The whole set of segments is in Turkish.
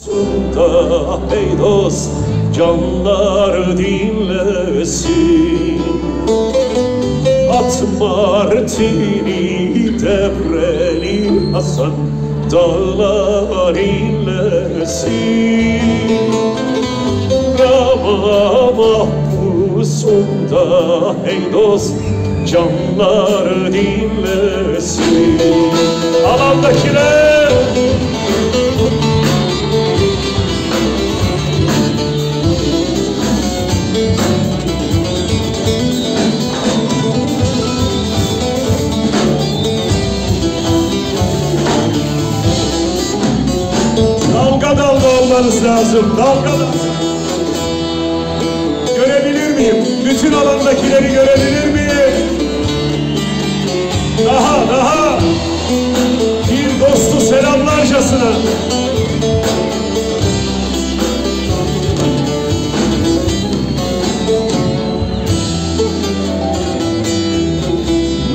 Hey dost, canlar dinlesin. At Martini devreli Hasan, dağlar inlesin. Rama mahpusunda hey dost, canlar dinlesin. Alandakiler dalga olmanız lazım, dalgalı. Görebilir miyim? Bütün alandakileri görebilir miyim? Daha. Bir dostu selamlarcasına.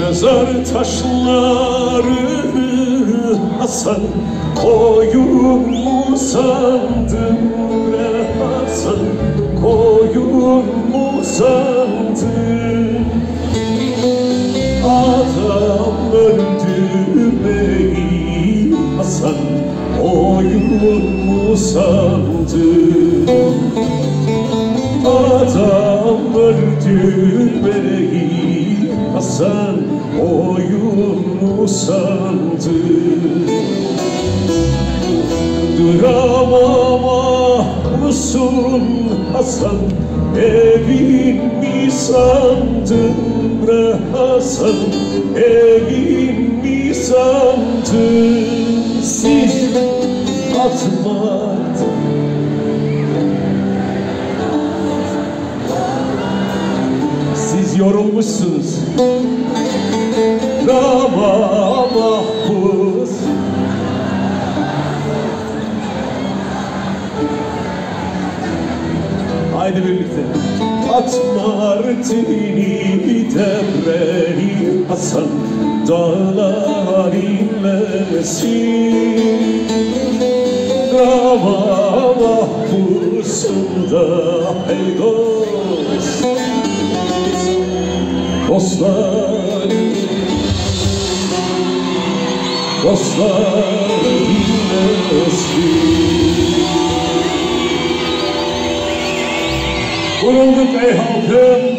Mezar taşları Hasan, koyun mu sandın bre Hasan, koyun mu sandın? Adam öldürmeyi Hasan, koyun mu sandın? Adam öldürmeyi Hasan, koyun mu sandın? Drama mahpusun Hasan, evin mi sandın bre Hasan, evin mi sandın? Siz atmadın, siz yorulmuşsunuz. Drama mahpus. Haydi birlikte. At Martini devreli Hasan, dağlar inlesin. Rama mahpusunda hey dost, dostlar dinlesin. Vurulduk ey halkım.